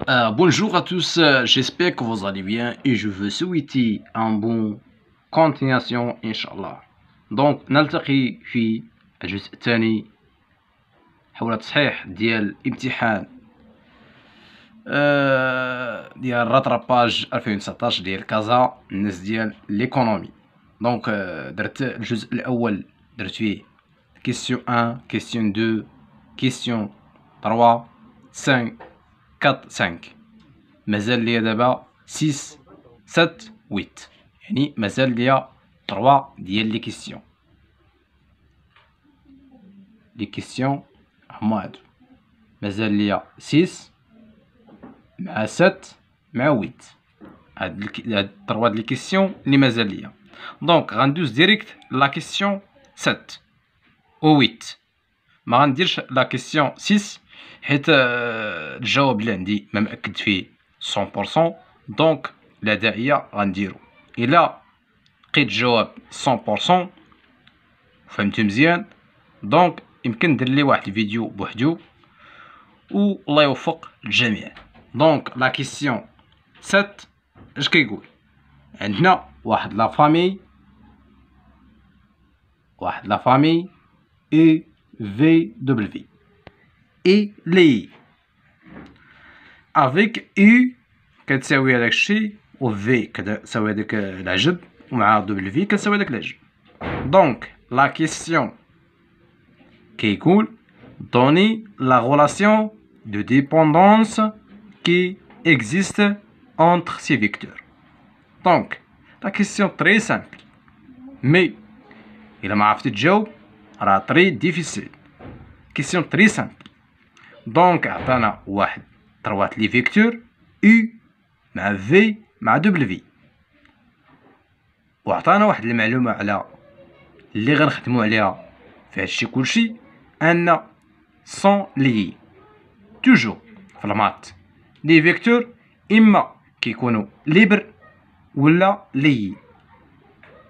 Bonjour à tous, j'espère que vous allez bien et je veux souhaiter un bon continuation إن donc نلتقي في الجزء الثاني حول تصحيح ديال امتحان ديال راتراباج 2019 ديال كازا الناس ديال ليكونومي. دونك درت الجزء الاول درت فيه كيسيون 1 كيسيون 2 كيسيون 3 5 4 5 مازال ليا دابا 6 7 8 يعني مازال ليا 3 ديال لي كيسيون هما هادو مازال ليا 6 مع 7 مع 8 هاد 3 ديال لي كيسيون اللي مازال ليا. دونك غندوز ديريكت لا كيسيون 7 و 8 ما غنديرش لا كيسيون 6 حيت الجواب اللي عندي ما مأكد فيه 100%. دونك لا داعية غنديرو. الا لقيت الجواب 100% فهمتو مزيان دونك يمكن ندير ليه واحد الفيديو بوحدو و الله يوفق الجميع. دونك لا كيسيون 7 اش كيقول؟ عندنا واحد لا فامي اي في دبليو اي لي افيك اي كتساوي هداك الشيء و في كتساوي هداك العجب ومع دبليو كتساوي هداك العجب. دونك لا كيسيون كيقول دوني لا غولاسيون دو ديبوندونس qui existe entre ces vecteurs. Donc, la question très simple, mais il m'a fait تجاوب راه très difficile. Question très simple. Donc, عطانا واحد تروات لي فيكتور U مع V مع W وعطانا واحد المعلومة على اللي غنخدمو عليها في هادشي كلشي أن سون ليي توجور في المات لي فيكتور اما كيكونوا ليبر ولا لي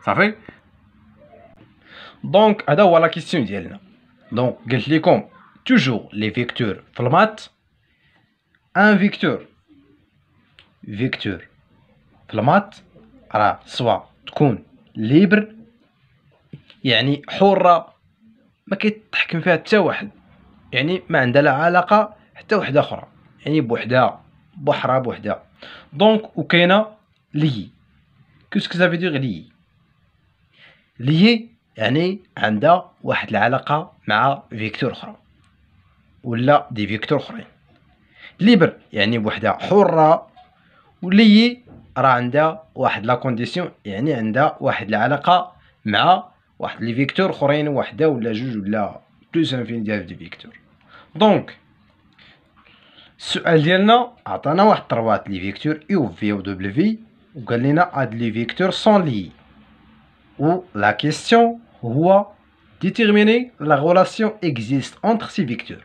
صافي. دونك هذا هو لا كيسيون ديالنا. دونك قلت لكم توجور لي فيكتور في المات ان فيكتور في المات راه سوا تكون ليبر يعني حرة ما كيتحكم فيها حتى واحد يعني ما عندها لا علاقة حتى وحده اخرى يعني بوحدها بحرها بوحدها. دونك وكاينه لي كيسكو سافي دير لي يعني عندها واحد العلاقه مع فيكتور اخرى ولا دي فيكتور اخرين. ليبر يعني بوحدها حره ولي راه عندها واحد لا كونديسيون يعني عندها واحد العلاقه مع واحد لي فيكتور اخرين وحده ولا جوج ولا بلوس انفين ديال دي فيكتور. دونك السؤال ديالنا عطانا واحد تروات لي فيكتور يو في و دبليو وقال لنا هاد لي فيكتور سون لي و لا كيسيون هو ديتيرميني لا غولاسيون اكزيست اونتر سي فيكتور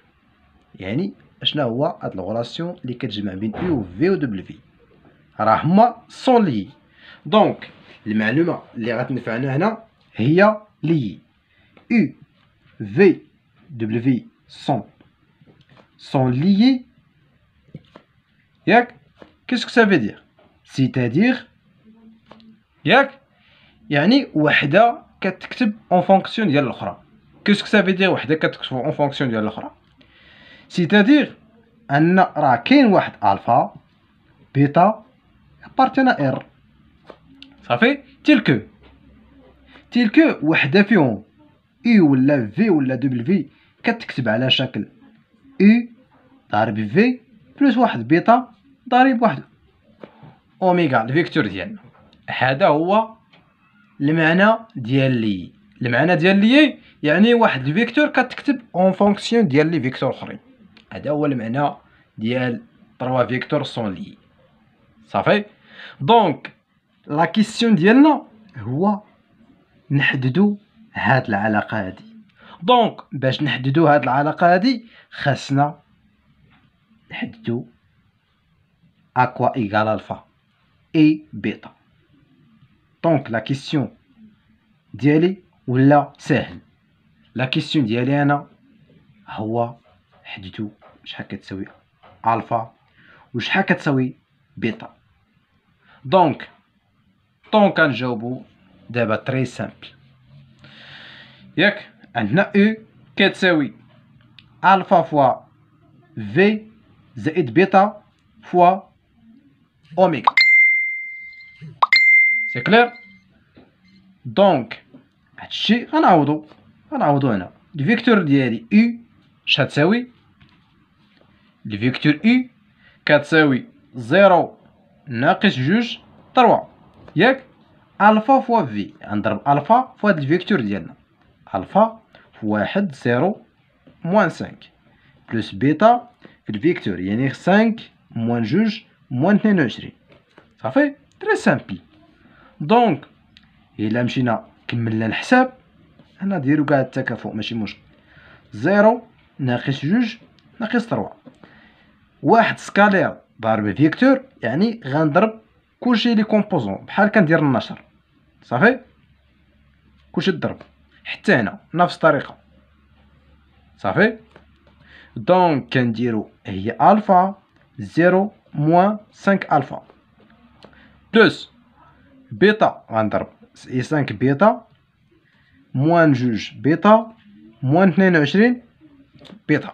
يعني اشنا هو هاد الغولاسيون اللي كتجمع بين يو في و دبليو راه هما سون لي. دونك المعلومه اللي غتنفعنا هنا هي لي يو في دبليو سون لي ياك. كيسكو سافي دير سيتادير ياك يعني وحده كتكتب اون فونكسيون ديال الاخرى. كيسكو سافي دير وحده كتكتب اون فونكسيون ديال الاخرى سيتادير ان راه كاين واحد الفا بيتا ابارتينا ار صافي تيلكو وحده فيهم اي ولا في ولا دبليو كتكتب على شكل اي ضارب في بلس واحد بيتا ضارب واحد اوميغا الفيكتور ديالنا. هذا هو المعنى ديال لي. المعنى ديال لي يعني واحد الفيكتور كتكتب اون فونكسيون ديال لي فيكتور اخرين. هذا هو المعنى ديال 3 فيكتور سون لي صافي. دونك لا كيسيون ديالنا هو نحددو هاد العلاقه هادي. دونك باش نحددو هاد العلاقه هادي خاصنا نحددو اكوا ايغال الفا اي بيتا. دونك لا كيسيون ديالي ولا ساهل. لا كيسيون ديالي انا هو حددو شحال كتساوي الفا وشحال كتساوي بيتا. دونك كنجاوبو دابا تري سامبل، ياك؟ عندنا او كتساوي الفا فوا في زائد بيتا فوا اوميغا. سي كلير؟ دونك هادشي غنعوضو هنا. الفيكتور ديالي او شحال تساوي؟ الفيكتور او كتساوي 0 ناقص جوج 3، ياك؟ الفا فوا في، غنضرب الفا في هاد الفيكتور ديالنا، الفا في 1 0 موان 5 بلس بيتا في الفيكتور يعني 5 موان جوج موان 22. صافي تري سامبل. دونك إلا مشينا كملنا الحساب هنا ديرو كاع التكافؤ ماشي مشكل. 0 ناقص جوج ناقص 3، واحد سكالير ضارب فيكتور يعني غنضرب كلشي لي كومبوزون بحال كندير النشر. صافي كلشي ضرب حتى هنا نفس الطريقه. صافي دونك كنديرو هي الفا 0 موان 5 الفا بلس بيتا غنضرب 5 بيتا موان جوج بيتا موان 22 بيتا.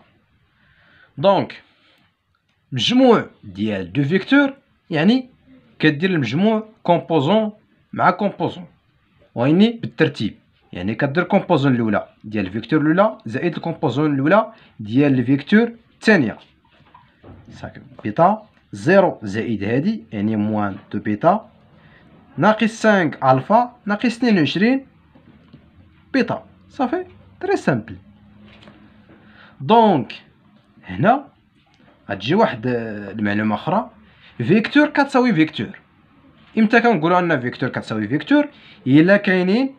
دونك مجموع ديال دو فيكتور يعني كدير المجموع كومبوزون مع كومبوزون ويني بالترتيب، يعني كدير كومبوزون الاولى ديال الفيكتور الاولى زائد الكومبوزون الاولى ديال الفيكتور الثانيه. صافي بيتا 0 زائد هادي يعني موان دو بيتا ناقص 5 الفا ناقص 22 بيتا. صافي تري سامبل. دونك هنا غتجي واحد المعلومه اخرى، فيكتور كتساوي فيكتور. امتى كنقولوا ان فيكتور كتساوي فيكتور؟ الا كاينين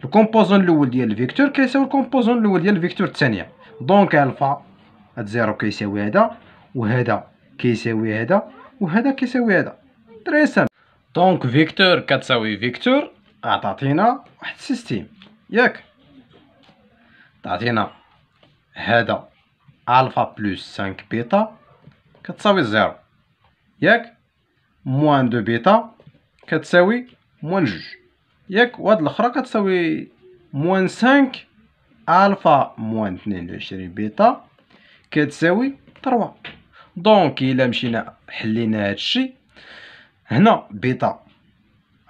الكومبوزون الاول ديال الفيكتور كيساوي الكومبوزون الاول ديال الفيكتور الثانيه. دونك الفا هاد 0 كيساوي هذا وهذا كيساوي هذا وهذا كيساوي هذا. تري سامبل. دونك فيكتور كتساوي فيكتور عطاتينا واحد السيستيم، ياك؟ تعطينا هذا الفا بلس 5 بيتا كتساوي 0، ياك؟ موان دو بيتا كتساوي موان جوج، ياك؟ وهاد الاخرى كتساوي موان 5 الفا موان 22 بيتا كتساوي 3. دونك الا مشينا حلينا هادشي هنا بيتا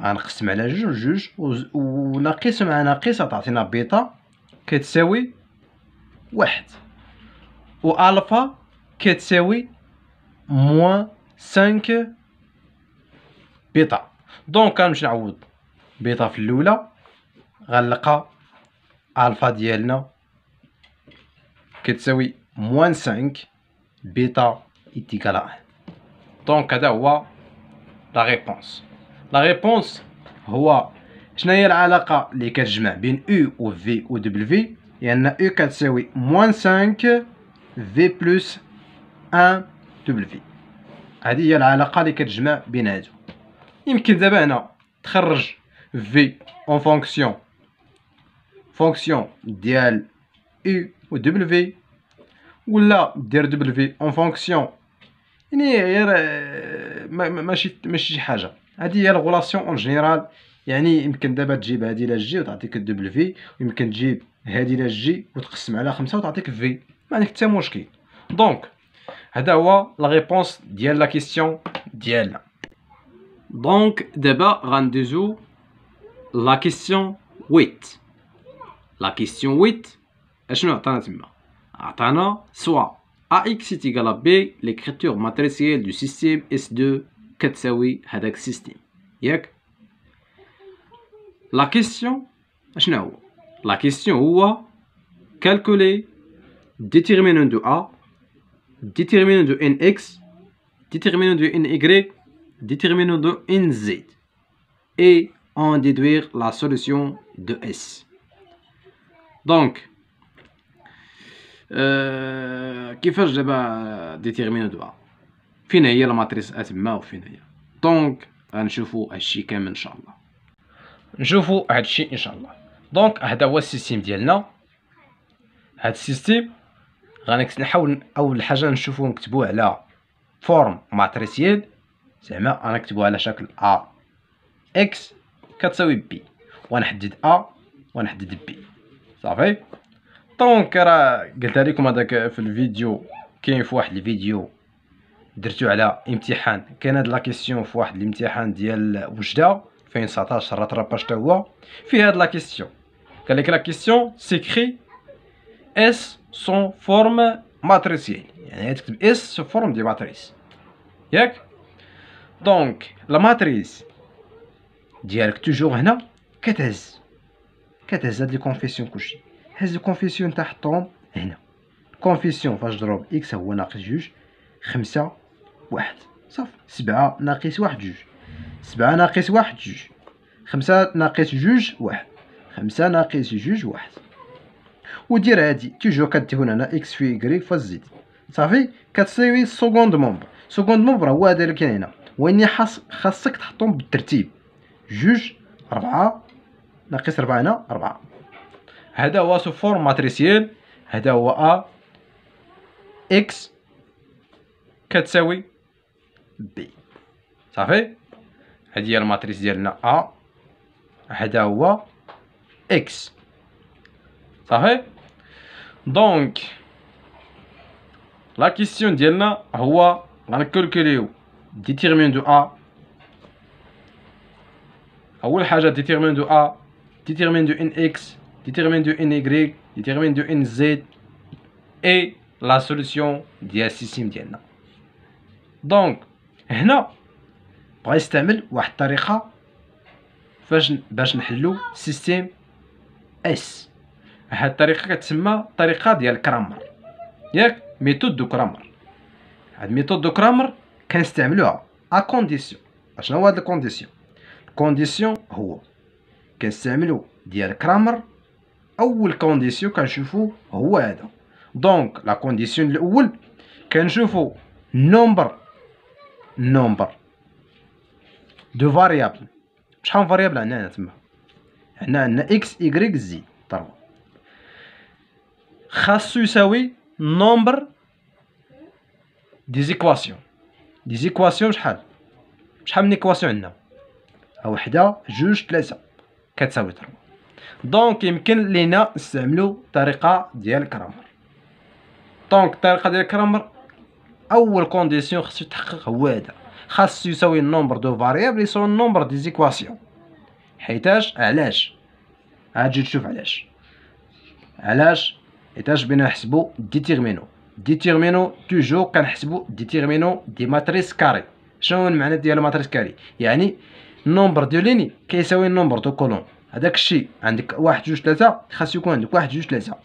غنقسم على جوج وناقص مع ناقص تعطينا بيتا كتساوي 1 و الفا كتساوي موان 5 بيتا. دونك غنمشي نعوض بيتا في الاولى غنلقى الفا ديالنا كتساوي موان 5 بيتا ايتيكال 1. دونك هذا هو لا ريبونس. لا ريبونس هو شناهي العلاقه اللي كتجمع بين او و في و دبليو، لان او كتساوي موان 5 في بلس 1 دبليو. هذه هي العلاقه اللي كتجمع بين هادو. يمكن دابا هنا تخرج في اون فونكسيون ديال او و دبليو ولا دير دبليو اون فونكسيون، يعني غير ماشي شي حاجه. هذه هي الغولاسيون اون جينيرال. يعني يمكن دابا تجيب هذه لا جي وتعطيك دبليو، ويمكن تجيب هذه لا جي وتقسم على 5 وتعطيك في، ما عندك حتى مشكل. دونك هذا هو لا ريبونس ديال لا كيسيون ديالنا. دونك دابا غندوزو لا كيسيون 8. لا كيسيون 8 اشنو عطانا تما؟ عطانا سوا ax est égal à b l'écriture matricielle du système S2 كتساوي هذاك السيستيم، ياك؟ لا كيسيون اشنو هو؟ لا كيسيون هو calculer déterminant de a, déterminant de nx, déterminant de ny, déterminant de nz et en déduire la solution de S. Donc كيفاش دابا ديتيرمينو دو ا؟ فين هي الماتريس ا تما وفين هي؟ دونك غنشوفو هادشي كامل ان شاء الله. نشوفو هادشي ان شاء الله. دونك هذا هو السيستيم ديالنا. هاد السيستيم غنحاول اول حاجه نشوفو نكتبوه على فورم ماتريسيال، زعما انا نكتبوها على شكل ا اكس كتساوي بي، ونحدد ا ونحدد بي. صافي. دونك راه قلتها لكم هذاك في الفيديو، كاين في واحد الفيديو درتو على امتحان، كاين هاد لا كيسيون في واحد الامتحان ديال وجده 2019 راتراباج تا هو فيه هاد لا كيسيون. قال لك لا كيسيون سيكري اس سون فورم ماتريسيال، يعني تكتب اس سو فورم دي ماتريس ياك. دونك لا ماتريس ديالك توجور هنا كتهز هاد لي كونفيسيون كلشي، هز الكونفيسيون تاع حطهم هنا. كونفيسيون فاش ضرب اكس هو ناقص جوج، 5 1 صافي. 7 ناقص 1 جوج، 7 ناقص 1 جوج، 5 ناقص جوج 1، 5 ناقص جوج 1. ودير هادي توجور كدير هنا اكس في إكغيك فاس زيد، صافي كتساوي سكوند مومبر. سكوند مومبر هو هذا اللي كاين هنا، واني خاصك تحطهم بالترتيب. جوج 4 ناقص 4 هنا 4. هذا هو سو فورم ماتريسيال، هذا هو ا اكس كتساوي بي. صافي. هذه هي الماتريس ديالنا ا، هذا هو اكس. صافي. دونك لا كيسيون ديالنا هو غنكالكوليو ديتيرمين دو ا. اول حاجه ديتيرمين دو ا، ديتيرمين دو ان اكس، ديتيرمين دو ان إكغيك، ديتيرمين دو ان زد، اي لا سوليسيون ديال السيستيم ديالنا. دونك هنا بغا يستعمل واحد الطريقه باش نحلو سيستيم اس. هاد الطريقه كتسمى الطريقه ديال كرامر ياك، ميثود دو كرامر. هاد ميثود دو كرامر كنستعملوها ا كونديسيون. اشنو هو هاد الكونديسيون؟ الكونديسيون هو كنستعملو ديال كرامر. اول كونديسيون كنشوفو هو هذا. دونك لا كونديسيون الاول كنشوفو نومبر دو فاريابل. شحال من فاريابل عندنا هنا تما؟ عندنا اكس إكغيك زد ضرب خاصو يساوي نومبر دي زيكواسيون. دي زيكواسيون شحال من ايكواسيون عندنا؟ وحده جوج ثلاثة كتساوي 3. دونك يمكن لينا نستعملو الطريقه ديال كرامر. دونك الطريقه ديال كرامر اول كونديسيون خاصو يتحقق هو هذا، خاصو يساوي النومبر دو فاريابل يساوي النومبر دي زيكواسيون. حيتاش علاش؟ عاد تجي تشوف علاش حيتاش بينا نحسبو ديتيرمينو توجور كنحسبو ديتيرمينو دي ماتريس كاري. شنو المعنى ديال ماتريس كاري؟ يعني النومبر دو ليني كيساوي النومبر دو كولون. هذاك الشيء عندك 1 2 3 خاص يكون عندك 1 2 3.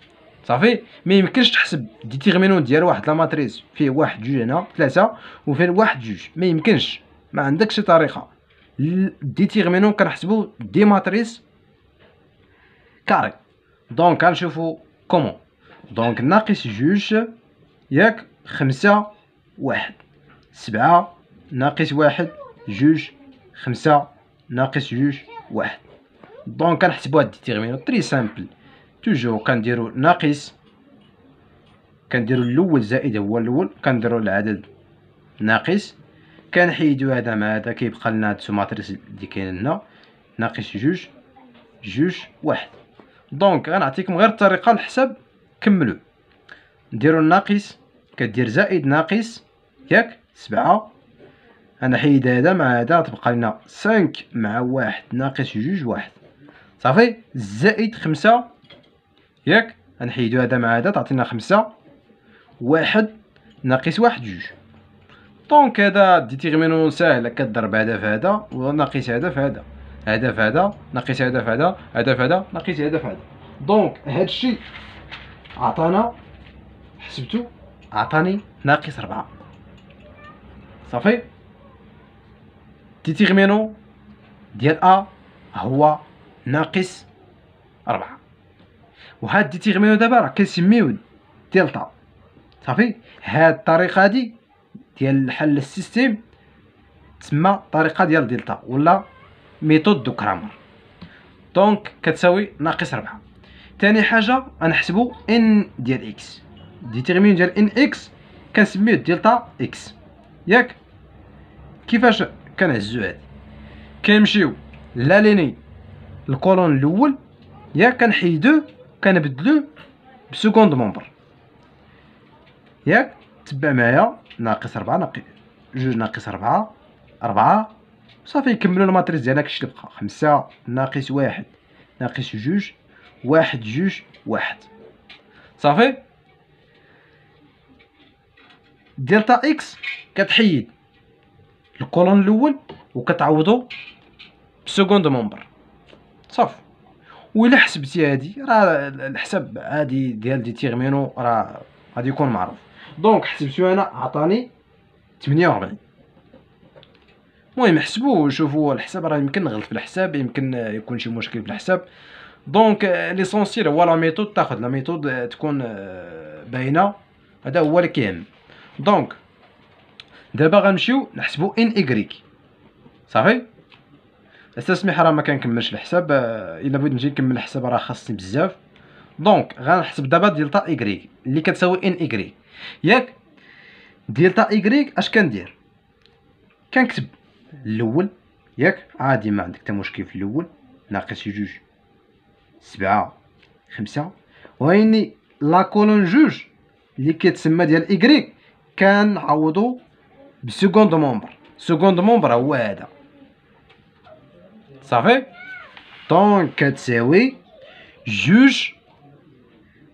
صافي. ما يمكنش تحسب ديتيرمينو ديال واحد لا ماتريس فيه 1 2 هنا 3 وفيه 1 2، ما يمكنش، ما عندكش شي طريقه. ديتيرمينو كنحسبو دي ماتريس كاري. دونك غنشوفو كومون. دونك ناقص جوج ياك 5 1، 7 ناقص 1 جوج، 5 ناقص جوج 1. دونك كنحسبو هاد ديتيرمينو تري سامبل. توجور كنديرو ناقص، كنديرو الاول زائد هو الاول، كنديرو العدد ناقص، كنحيدو هذا مع هذا كيبقى لنا هاد السوماتريس اللي كاين هنا ناقص جوج جوج 1. دونك غنعطيكم غير الطريقه الحساب، كملوا. نديرو الناقص كدير زائد ناقص ياك 7، غنحيد هذا مع هذا تبقى لنا 5 مع 1 ناقص جوج 1. صافي. زائد 5 ياك، غنحيدو هذا مع هذا تعطينا 5 1 ناقص 1 جوج. دونك هذا ديتيرمينو ساهل، كضرب هذا في هذا وناقص هذا في هذا، هذا في هذا ناقص هذا في هذا، هذا في هذا ناقص هذا في هذا. دونك هادشي عطانا، حسبتو عطاني ناقص 4. صافي. ديتيرمينو ديال ا هو ناقص 4. وهاد ديتيرمينو دابا راه كنسميوه دلتا. صافي. هاد الطريقه هادي ديال حل السيستيم تسمى الطريقه ديال دلتا ولا ميثود دو كرامر. دونك كتساوي ناقص 4. ثاني حاجه غنحسبوا ان ديال اكس. ديتيرمين ديال ان اكس كنسميوه دلتا اكس. ياك. كيفاش كنهزو هادي؟ كنمشيو لا ليني الكولون الاول ياك، كنحيدوه كنبدلوه بسكوند ممبر ياك. تبع معايا ناقص 4 ناقص 2 ناقص 4 4 صافي. نكملو الماتريس ديالنا كلشي اللي بقى 5 ناقص 1 ناقص 2 1 2 1 صافي. دلتا اكس كتحيد الكولون الاول وكتعوضو بسكوند ممبر صافي. وإلا حسبتي هادي راه الحساب عادي ديال ديتيرمينو راه غادي يكون معروف. دونك حسبتو انا عطاني 48. المهم حسبوه وشوفوا الحساب، راه يمكن نغلط في الحساب، يمكن يكون شي مشكل في الحساب. دونك ليسونسيال هو لا ميثود، تاخذ لا ميثود تكون باينه، هذا هو اللي كيهم. دونك دابا غنمشيو نحسبو ان ايكغيك صافي. استسمح راه ما كنكملش الحساب، الا بغيت نجي نكمل الحساب راه خاصني بزاف. دونك غنحسب دابا دلتا ايكغيك اللي كتساوي ان ايكغيك ياك. دلتا ايكغيك اش كندير؟ كنكتب الاول ياك عادي، ما عندك حتى مشكل في الاول، ناقص 2 7 5. وهيني لا كولون 2 اللي كيتسمى ديال ايكغيك كنعوضو بسكوند ممبر. سكوند ممبر هو هذا صافي. دونك كتساوي 2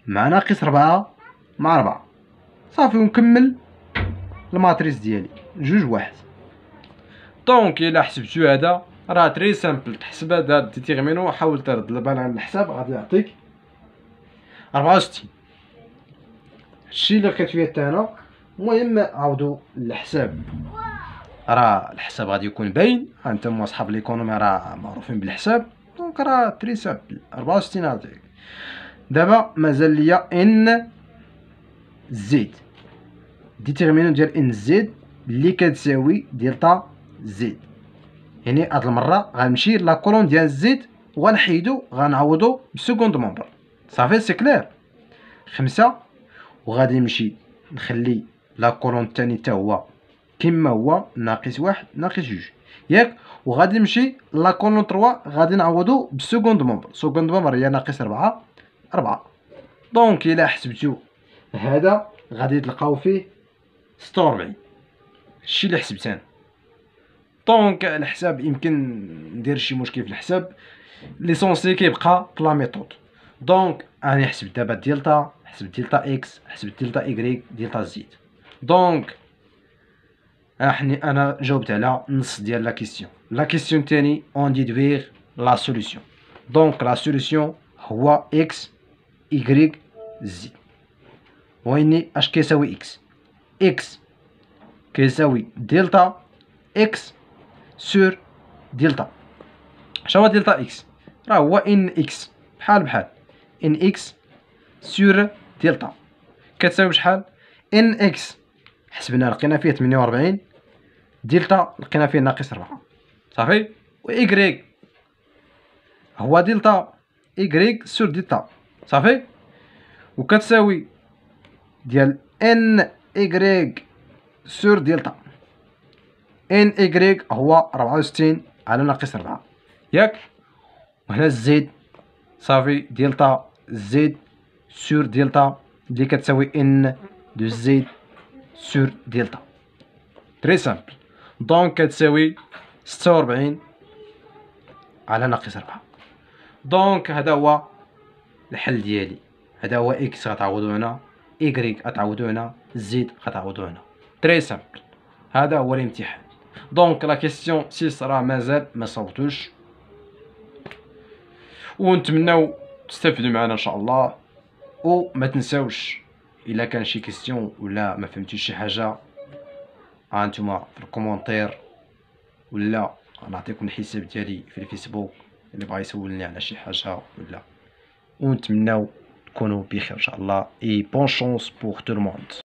مع ناقص 4 مع 4 صافي. ونكمل الماتريس ديالي 2 1. دونك الا حسبتو هذا راه تري سامبل تحسب هذا ديتيرمينو. حاول ترد البال على الحساب غادي يعطيك 64. هادشي اللي لقيت فيه حتى انا. المهم عاودوا الحساب، راه الحساب غادي يكون باين، هانتوما صحاب ليكونومي راه معروفين بالحساب. دونك راه تري سامبل 64 عطيك. دابا مازال ليا ان زد، ديتيرمينو ديال ان زد اللي كتساوي دلتا زد. يعني هاد المره غنمشي لا كولون ديال زد وغنحيدو غنعوضو بسكوند ممبر صافي. سي كلير 5. وغادي نمشي نخلي لا كولون الثاني حتى هو كما هو ناقص 1 ناقص 2 ياك. وغادي نمشي لا كولون 3 غادي نعوضو بسكوند ممبر. سكوند ممبر هي ناقص 4 4. دونك الا حسبتو هذا غادي تلقاو فيه 46. هادشي اللي حسبت انا. دونك الحساب يمكن ندير شي مشكل في الحساب، ليسونسي كيبقى في لا ميثود. دونك راني حسبت دابا دلتا، حسبت دلتا اكس، حسبت دلتا ايكغيك، دلتا زد. دونك انا جاوبت على نص ديال لا كيسيون. لا كيسيون تاني اون ديدوير لا سوليسيون. دونك لا سوليسيون هو اكس ايكغيك زد. ويني اش كيساوي اكس؟ اكس كيساوي دلتا اكس سور دلتا. شنو هو دلتا اكس؟ راه هو ان اكس بحال ان اكس سور دلتا كتساوي شحال؟ ان اكس حسبنا لقينا فيه 48، دلتا لقينا فيه ناقص 4 صافي. و ايكغيك هو دلتا ايكغيك سور دلتا صافي. وكتساوي ديال ان ايكغيك سور دلتا. ان ايكغيك هو 64 على ناقص 4 ياك. وهنا الزد صافي دلتا زد سور دلتا اللي كتساوي ان دو زد سور دلتا. تري سامبل. دونك كتساوي 46 على ناقص 4. دونك هذا هو الحل ديالي. هذا هو اكس غتعوضو هنا، ايكغيك غتعوضو هنا، زد غتعوضو هنا. تري سامبل. هذا هو الامتحان. دونك لا كيسيون 6 راه مازال ما صوبتوش، ونتمناو تستافدوا معنا ان شاء الله. وما تنساوش الا كان شي كيسيون ولا ما فهمتيش شي حاجه هانتوما في الكومونتير، ولا نعطيكم الحساب ديالي في الفيسبوك اللي بغا يسولني على شي حاجه ولا. ونتمناو تكونوا بخير ان شاء الله. اي بون شونس بور تو الموند.